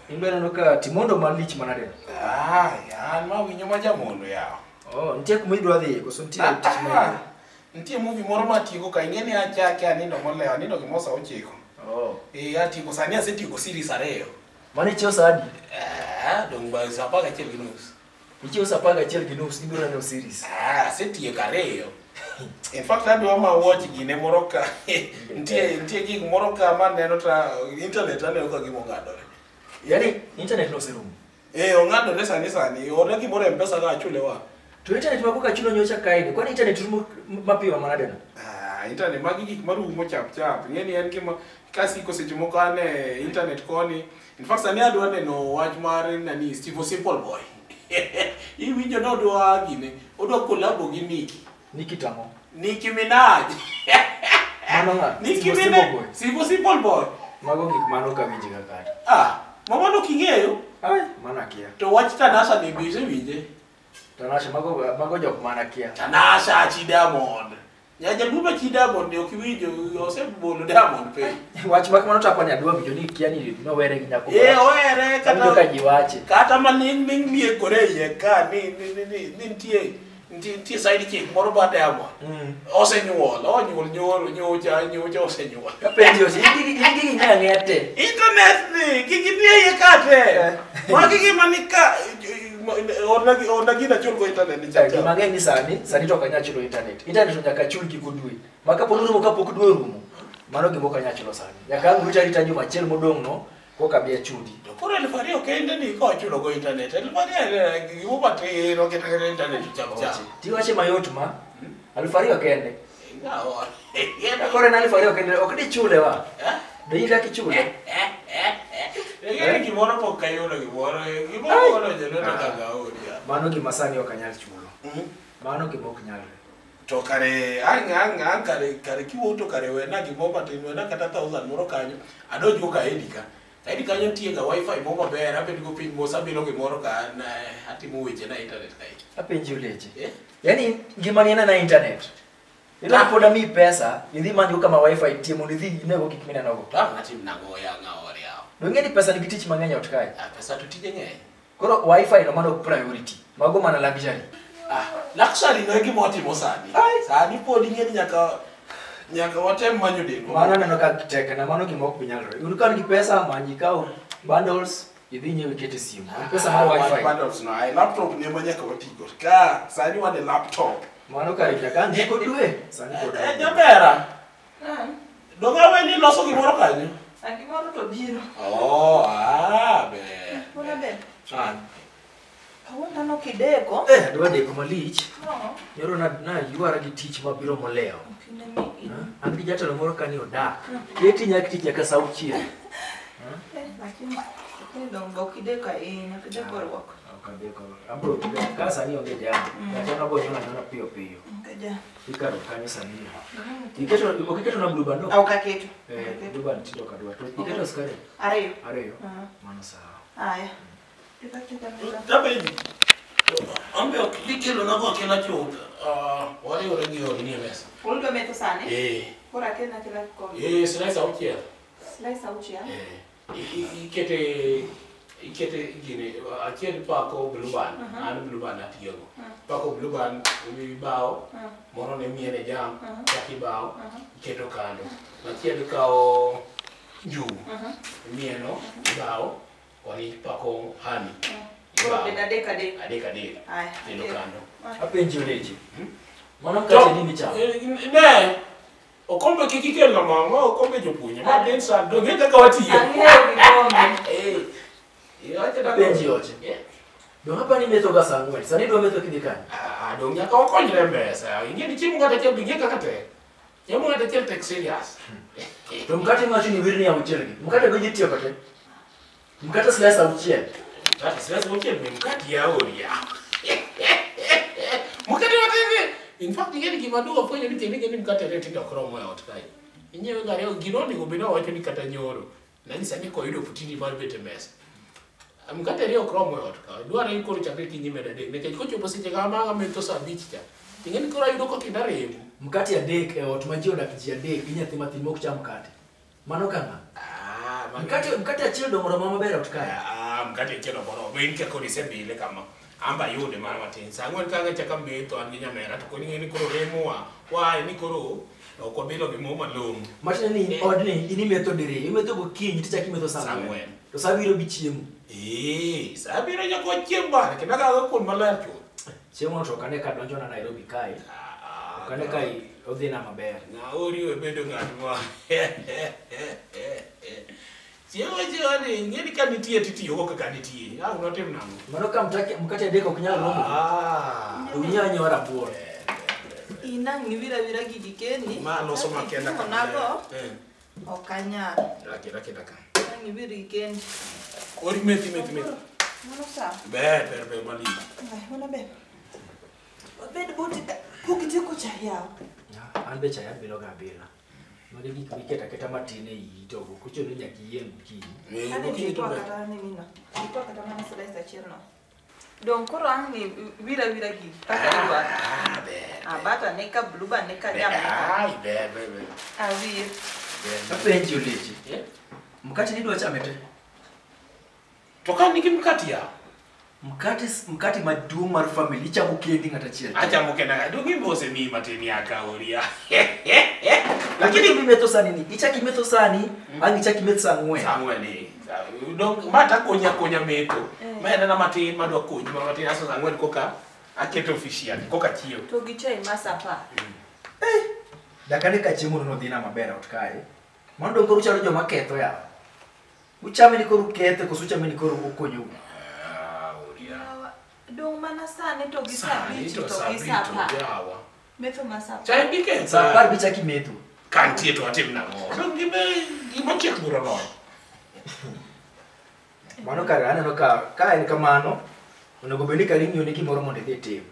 Imbera noka timondo malich manade. Ya, ma winyo ma jamondo ya. Oh, ntie kumidwa dhi koso ntie tich ma. Ntie movie moro matigo ka ingeni acha ke anindo molewa, anindo gimosa ochiko. Oh. Atigo sani asetigo series areyo. Mani chio sadi. Dong ba sapaga chel ginus. Ichio sapaga chel ginus ibiro no series. Asetigo areyo. In fact, adwa ma watch gine moro ka. Ntie gig moro ka maneno ta internet aneno ka gimo ngadore. Yani internet no serum. Ong'adore sani ora gimoro M-Pesa ka achulewa. To internet makuka chulo nyocha kaini. Kwani internet rumo mapiwa manade na? Internet magi gik marumo chap. Ngeni en gima kasi ko seche moko ane internet koni. In fact sani adwa neno wach mar nani Steve Simple Boy. Iwinjo no odwa gine. Odwa collabo gi Nicki Tamo. Nicki Minaj. Mano nga. Nicki Minaj. Steve Simple Boy. Mago gik mano ka winji ka. Mama no kingeyo. Mana kia. To wach Tanasha ni bise winje. Tanasha mago jok mana kia. Tanasha chi Diamond. Nyaja duba chi Diamond ne okiwinjo osebolo Diamond pe. Wach mak mano tapani adwa winjo ni kia ni no were gi nyako. Were kata ka jiwache. Kata maning mie kore ye ka ni ntie side chick moro ba Diamond. Osenyuol, nyocha osenyuol. Kapenji gigi ngete. Internet ni gigi ye kate. Magi manika ona gina chulgo internet ni chacha. Mang'eny ni sani to kanya chulo internet. Internet to nyaka chul kikudwe. Maka ponurumo kapok dwe rumo. Mano gimo kanya chulo sani. Nyaka ngucha ritanyo machiel modong' no koka bia chudi. To koro elfario kende ni ko chulo go internet. Elfario gimo batero ketero internet chacha. Tiwache mayot ma. Elfario kende. Ngawa. Koro na elfario kende ok di chule wa. Do ira kichule. Ngeni gimoro pok kayudo gimoro no jeno to kaga oria. Mano gima sani ok anyal chulo. Mano gima ok nyalre. To kare ang kare kiwoto kare wena gimo matin wena kata 1000 moro kanyo adonjo ka edika. Kaidi kanyo ntie ga wifi moro maber abed go piny mosa bilo gimoro ka na atimo weche na internet kai. Apenji uleche. Yani gima ni na internet. Ila poda mi pesa, idhi manjo kama wifi timo idhi nego kikimina nago. Ngatim nango ya ngaori yao. Ngeni pesa ni kitich mang'eny ot kae. Pesa to tije ng'eny. Koro wifi no mano priority. Mago mana luxury. Luxury no gimo timo sani. Sani pod ing'eni nyaka watem manyo dengo. Mano neno ka tek na mano gimo ok nyalre. Urukan gi pesa manji kao bundles idhi nyewe kete simu. Pesa mar wifi. Bundles no ai laptop ne manyaka watigo. Ka sani wane laptop. Mano kare nyaka ndiko dwe. Sani pod. Jabera. Donga weni loso gimoro kanyo. Gimoro to biro. Be. Bona be. Awuono kideko. Dwa deko malich. Yoro na yuara gi tich mabiro moleo. An gi jatelo moro kani odak. Keti nyaka tich nyaka sau chieng'. Lakini dongo kideko kideko rwako. Kadeko. Abro ka sani onge jambo. Nataka bonyona na pio. Kaja. Ikaro kanyo sani. Okiketo na blue band. Au kaketo. Blue band tindo kadwa. To iketo skare. Areyo. Mano sawa. Aya. Tabeji. Ambe okikelo na kwa kila chuta. Wale uregi ni mesa. Uldo meto sane? Kora kena kila kwa. Slice out here. Slice out here? Ikete gini achiel pako blue band. An blue band atiyogo. Pako blue band bao. Moro ne miene jam. Chaki bao. Iketo kando. Achiel kao juu. Mieno bao. Wani pako hani. Koro deka. Adeka. Aya. Tendo kando. Apenji uleche. Mano mkate nini chao? Ne. Okombe kikikelo na mama, okombe jopunye. Ma densa doge kaka watiyo. Apenji oche. Dong hapa ni metho ga sangwe. Sani do metho kidikani. Dong nyaka okonyre mbesa. Ingeni chimu ngata chel binge kaka te. Chimu ngata chel tek serious. To mkate machi ni wirni ya uchelgi. Mkate goji tiyo kate. Mkate slice auchiel. Slice auchiel ni mkate ya oria. Mkate watebe. In fact, ingeni kimaduwa fwenye ni mkate reti ndo kromo ya otkai. Inyewe gari gino ni gubino wacho ni kata nyoro. Nani sani ko yudo opportunity mar bet e mesa. Mkate rio kromo yot ka. Dware ni koro chakre kinyi med adek. Nekech kochopo seche kama metho saa 5 cha. Ting'eni koro ayudo ko kinda rem. Mkate adek e ot ma ji odak ji adek gi nyathi matin mok cham mkate. Mano kama. Mkate achiel dongoro maber ot kae. Mkate achiel dongoro. Ben ke kodi sebile kama. Amba yude mana matin. Sa ang'wen kanga chaka metho an gi nyamera to koni ng'eni koro remo wa. Why ni koro ok wabilo gi mo malong'o. Matin ni odni ini metho dire. Imetho gokinyi tichak imetho saa 4. To saa 7 bi chiemo. Saa 7 nyako chiemo bana. Kenda kaga kuon maler chuth. Chiemo to kane ka donjo na Nairobi kae. Kane kai odhi na maber. Na ori we bedo ng'at mo. Chiemo ni ng'eni ka nitie titiyo go kaka nitie. Unotim nang'o? Mano ka mkate adek ok nyal romo. Unyanyo rabuon. Inang ni vira gigi keni. Ma loso makenda ka. Nago. Okanya. Kira ka. Ni vira keni. Ori meti. Mano sa. Ber mali. Ai, mana be. Bed buti kukiti ko chaya. An be chaya bilo ga bila. Magi gik miketa matine yi to kuchono nyaki yeng kinyi. Ane to kata ni mina. Ito kata mana slice chirno. Don koro ang ni vira gigi. Kata dua. Bata neka bluba neka jam neka. Ai be. Awi. Apenji uleji. Mkate ni dwa chamete. Toka niki mkati ya. Mkate maduong' mar family chamo kendi ng'ata achiel. Achamo kenda. Dungi mbose mi matini akaoria. Lakini mimetho sani ni. Ichaki metho sani, ang ichaki metho saa 4. Saa 4. Dong mata konya metho. Maena na matin madwa konyi matin aso saa 4 koka aketo official koka chio. To gichai masapa. Dakane ka chiemo no dhina maber ot kae. Mano dong koro chalo joma ketho ya. Uchame ni koro ketho koso uchame ni koro okonyo. Dong mana sane to gisabiti to gisapa. Metho masapa. Chai bike. Saa 10 bichaki metho. Kantie to atim nang'o. Dong gima chek bura no. Mano kare aneno ka en kamano. Onego bedi ka ringi oni gimoro mondo idhi tim.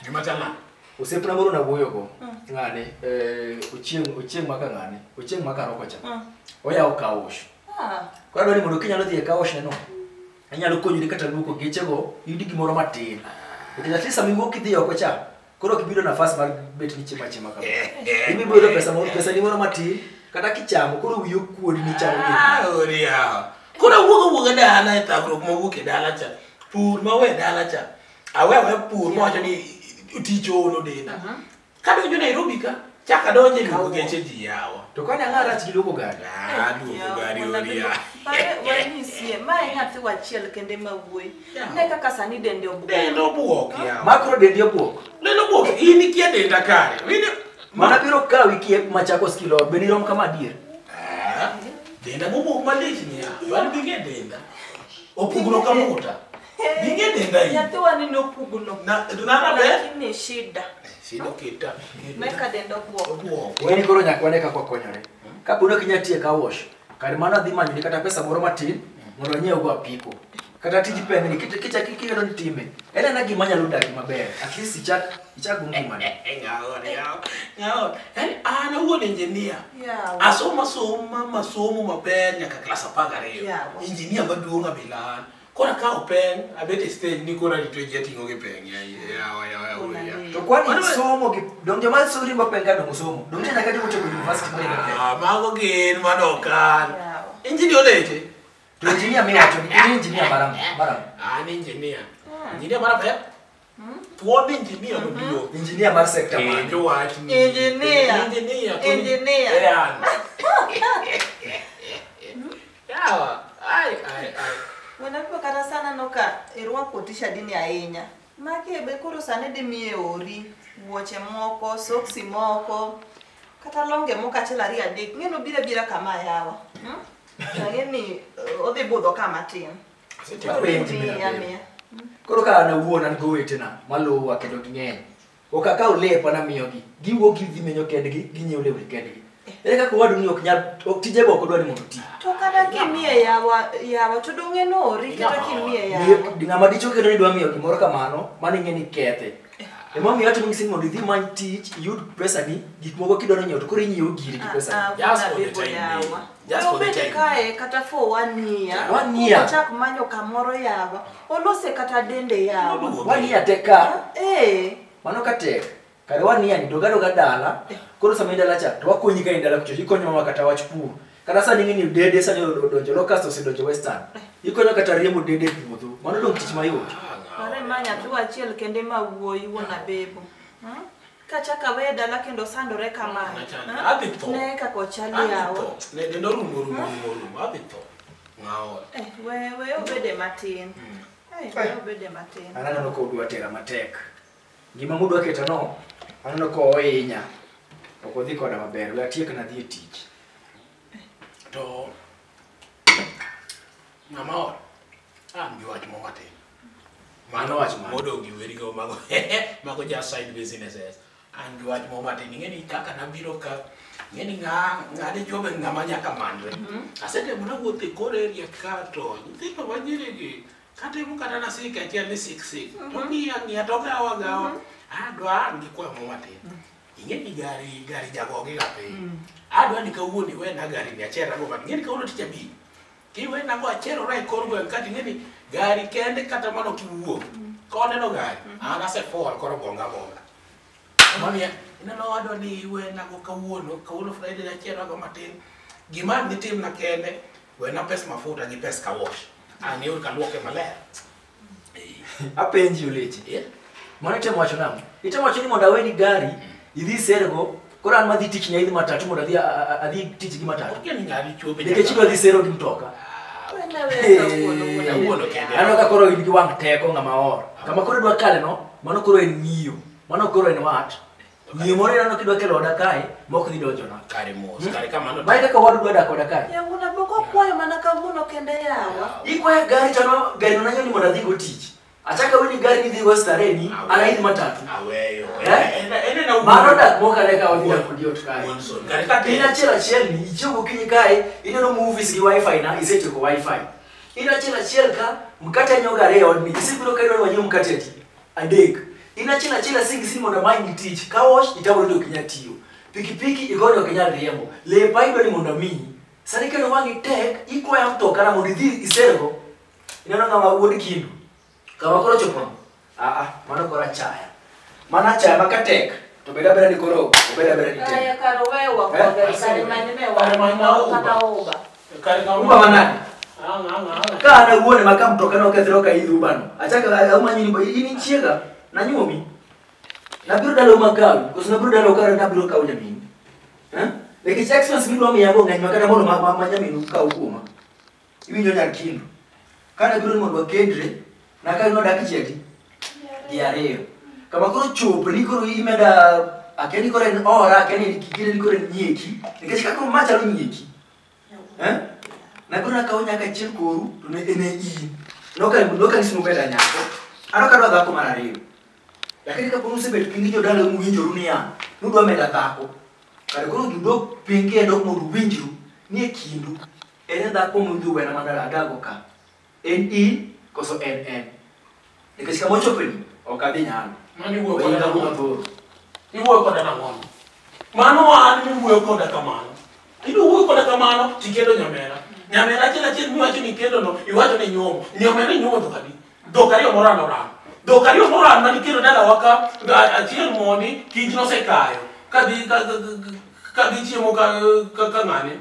Gima chama. Osiepna moro na wuoyo go. Ng'ane ochieng' maka ng'ane. Ochieng' maka roko cha. Oyawo kaosh. Kwa dwani mondo kinyalo dhi e kaosh neno. Anyalo konyori kata luoko gechego yudi gimoro matin. Nikech at least sami wuok idhi oko cha. Koro kibiro nafas mar bet ni chiema kama. Ibiro pesa ni moro matin kata kichamo koro wiyo kuodi ni chamo. Oria. Koro wuogo dala e thagruok mowuok e dala cha. Pur mawe dala cha. Awewe pur mowacho ni ticho denda. Kadonjo Nairobi ka chaka donje luoko geche ji yawa. To kane ang'ara chi luoko gari. Luoko gari oria. Pare wani sie mai ng'athi wachiel kende mawuoyi. Ne kaka sani dende obuok. Dende obuok yawa. Makro dende obuok. Dende obuok ini kia denda kare. Mana biro kawi kie Machakos kilo beni rom kama dier. Denda mobuok malich ni ya. Bani binge denda. Opugno kamuta. Binge denda hii. Nyathi wani no pugno. Na be? Lakini shida. Shida kita. Meka denda obuok. Weni koro nyakwane kako konyore. Kapono kinyatie ka wash. Kare mana dhi manyo ni kata pesa moro matin mondo nyiew go apiko. Kata tiji peng ni kicha kikelo ni time. Ene na gima nyalo dagi maber. At least ichak nguma. Ngao. Ana wuod engineer. Masomo maber nyaka class 12. Engineer maduong' abilan. Kora ka openg abete stage ni kora rito jetingo ge peng ya. To kwani somo gi dong joma suri mapenga dong somo. Dong tena kati mocho university mari. Mago gin madokan. Engineer leche. To engineer mi wacho ni engineer maram. An engineer. Engineer maram ya? Tuon engineer maduong'. Engineer mar sector man. Jo wach ni. Engineer. Yawa. Ai. Wena po kata sana noka irwako tisha dini ahinya. Maki be koro sane de miye ori, wuoche moko, soksi moko, kata longe moko achiel ariyo adek. Ng'eno bira kama yawa. Ng'eni odhi budho kama tin. Koro ka na wuon an go wetena maluwa kendo ging'eny. Okaka olepa na miyogi. Giwuok gidhi menyo kendgi, ginyiew lewni kendgi. Ere kaka wadu ni ok tije go kodwa ni mondo ti. To kata kimiye yawa to donge no ori kata kimiye yawa. Ng'ama dicho kendo ni dwa miyo gimoro kamano, mano ing'eni kethe. Emomi watu mingi sing mondo dhi man tich yud pesa ni gik moko kidwaro nyiewo to koro inyiewo giri gi pesa. Just for the time. Just for the time. Kae kata for 1 year. 1 year. Ochak manyo kamoro yawa. Olose kata dende yawa. 1 year teka. Mano ka tek. Kare 1 year ni doga dala. Koro sama indala cha to wakonyi ka indala kucho ikonyo mama kata wach pur. Kata sani ngini dede sani odonjo locust osedonjo western. Ikonyo kata riemo dede puodho. Mano dong tich mayot. Are manya tu achiel kende ma wuoyi wona bebo. Kachaka we dala kendo sandore kama. Ne ka kochali yawo. Ne dendo rumo. Abito. Ngao. We obede matin. We obede matin. Anano ko odwa tera matek. Gima mudwa keto no, anano ko oinya. Ok odhi koda maber, we atiek na dhi tich. To mama juaj mo matin. Mano wach modo gi weri go mago just side businesses. An juaj mo matin ngeni kaka nabiro ka ngeni ngade jobe ngamanya kamandre. Asete mona wote kore ria kato. Ndiko wajire gi kate mu kata na sika achiel ni 66. To ni atoka awagawa. Adwa ngikwa mo matin. Ingeni gari jagoge gape. Adwa nikawuoni we na gari ni achera go matin. Ngeni kawuono ticha bi. Kiwe na go achero rai korgo kati ngeni gari kende kata mano kiwuok. Kone no gari. Ase for koro bonga. Mami inano adwa ni we na go kawuono Friday na achero go matin. Gima nitim na kende we na pes mafuta gi pes ka wash. Ani ur kaluoke maler. Apenji uleche. Mwana temo wacho namo. Itemo wacho ni mondo weni gari idhi sergo kora an madhi tich nya idhi matatu mondo adhi tich gi matatu. Okay ni ngari chobe. Nikech idwa dhi sero gi mtoka. Ano ka koro in gi wang teko ngama or. Kama koro dwa kale no, mano koro en miyo. Mano koro en wat. Miyo moro nano kidwa kelo oda kae, moko dhi donjo na. Kare mos, kare kamano. Bai kaka wadu dwa dak oda kae. Ya nguna boko kwayo mana kavuno kende yawa. Ikwayo gari tano gari nanyo ni mondo adhi go tich. Achaka weni gari ni dhi go stareni, ana idhi matatu. Aweyo. Ene na mano dak moka leka odhi ya kudiot kae. Gari ka ina chiel ni ichogo kinyi kae, ineno movies gi wifi na iseti ko wifi. Ina chiel ka mkate nyogare odni isibiro kairo wanyo mkate ati adek. Ina chiel singi simo na mind teach ka wash itawolo ndo kinyatiyo. Pikipiki igodo kinyal riemo. Le paido ni mondo mi. Sani keno wangi tek iko ya mtoka na mondo dhi isergo. Ineno ngama wuod kindu. Kama koro chopo. Mano kora chaya. Mana chaya makatek. To beda ni koro, beda ni tek. Kaya karo wewa kwa kare manime kata oba. Kare ka uba manani. Kana uone makamtoka na okethro ka idhu bano. Achaka aumanyini bo ini chiega na nyuomi. Na biro dalo magawi, kusina biro dalo kare na biro kaunya mimi. Leki Jackson biro mi yabo ngany makana mono manyaminu ka ukuma. Iwinyo nya kindu. Kana biro mondo kendre na ka no daki cheti. Diareo. Kama koro chopo ni koro imeda akeni koro en ora akeni kikire ni koro nyeki. Nikachika koro macha lo nyeki. Na koro kaunya ka chil koru to ne ene i. Noka nisimo beda nyako. Anoka dwa dhako mar ariyo. Lakini ka pono sebet pingi jo dalo muwinjo runia. Nudwa meda dhako. Kare koro gido pingi endo modu winjru ni e kindu. Ene dhako mundu wena mandala adago ka. En i koso en. Nikachika mochopeni okadhi nyalo. Mani wuo koda kamano. Iwuo koda kamano. Mano an mi wuo koda kamano. Idu wuo koda kamano tikedo nyamera. Nyamera chiel miwacho ni kendo no iwacho ni nyuomo. Nyamera nyuomo to kadi. Dokari omorano. Dokari omorano mani kendo dala waka achiel moni kich no sekayo. Kadhi chiemo ka ngane.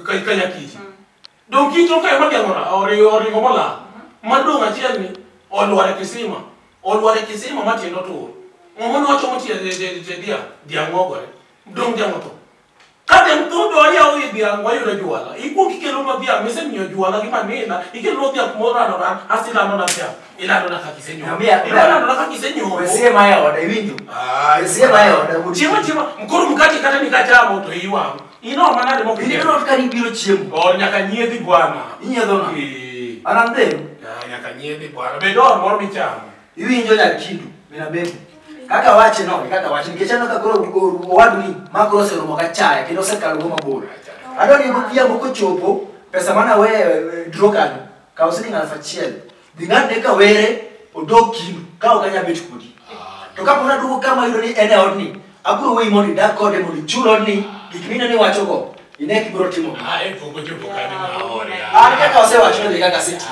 Ka nyakich. Dong kich no kayo magengora oringo mola. Madong achiel ni olware kisima matiendo tur. Ngomono wacho motie dia ngogore. Dong dia moto. Kade mtudo ya uyi dia ngwayudo juala. Iku kikelo no dia mese miyo juala gimanina. Ikelo dia kumorano ran asila no na dia. Ila no na kakisenyo. Ila no na kakisenyo. Wesie maya oda winjo. Wesie maya oda. Chima mkuru mkati kata nikachamo to iwa. Ino manade mo kile. Ino kari biro chiemo. O nyaka nyiedhi bwana. Inyedho na. Anandero. Nyaka nyiedhi bwana. Bedor moro michamo. Iwinjo nya kindu. Mina bebo. Kaka wache nikechano ka koro wadni makoro se romo ka chaya kendo se kalo mabor. Adoni bia moko chopo pesa mana we drogan ka usini ng'al fachiel. Ding'ad ka were odok kindu ka okanya bet kodi. To kapo na duogo kama yudo ni ene odni, aburo weyi mondo idag kode mondo ichul odni, gik mineno ni wacho go, ine kibiro timo. Poko chopo kani maore. An kaka osewacho ni kaka seti.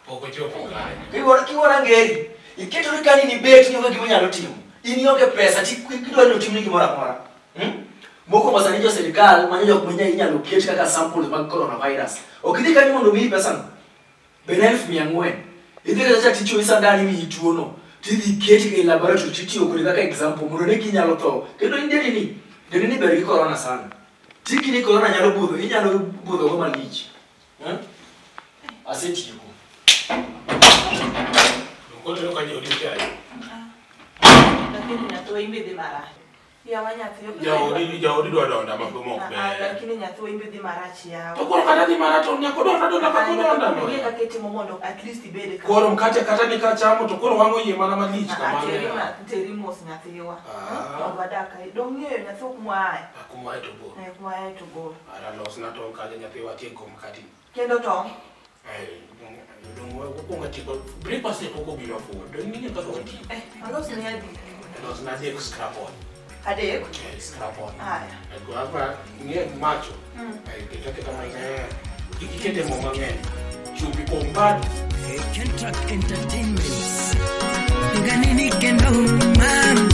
Poko chopo kani. Kiwara ngeri, iketo ni kani ni bet ni onge gimanyalo timo. In ionge pesa ti kidwa ni otimni gimoro amora. Moko masani jo serikal manyo jok manya inyalo ket kaka samples mag coronavirus. Okidhi kanyo mondo miyi pesa no. Bene 400. Idhi kacha ticho isandani mi tuo no. Tidhi keti e laboratory titiyo kodi kaka example mondo ne kinyalo tho. Kendo indeni ni ber gi corona sana. Tiki ni corona nyalo budho, inyalo budho go malich. Asetiyo. Kono kanyo odita. Lakini nyato imbe mara. Ya wanyathiyo. Jaodi dwa donda makomo be. Lakini nyato imbe marachi yawo. To koro kata di marathon nyako donda makodonda no. Ye kaketi mondo at least ibede ka. Koro mkate kata ni kachamo to koro wango yie mana malich kamano. Terimos nyathiwa. Obadaka dong'eyo nyatho kumwae. Kumwae to bo. Kumwae to bo. Ara los na to kale nyathiwa tieko mkati. Kendo to. Don't go breakfast poko bila food. Don't need to go. Alos ni adi. Alos na dek scrap on. Adek? Scrap on. Aya. Ko hapa ni macho. Kitake kama ina ikikete mama ngene. Chupi kombado. Kentuck Entertainment. Nganini kendo mama.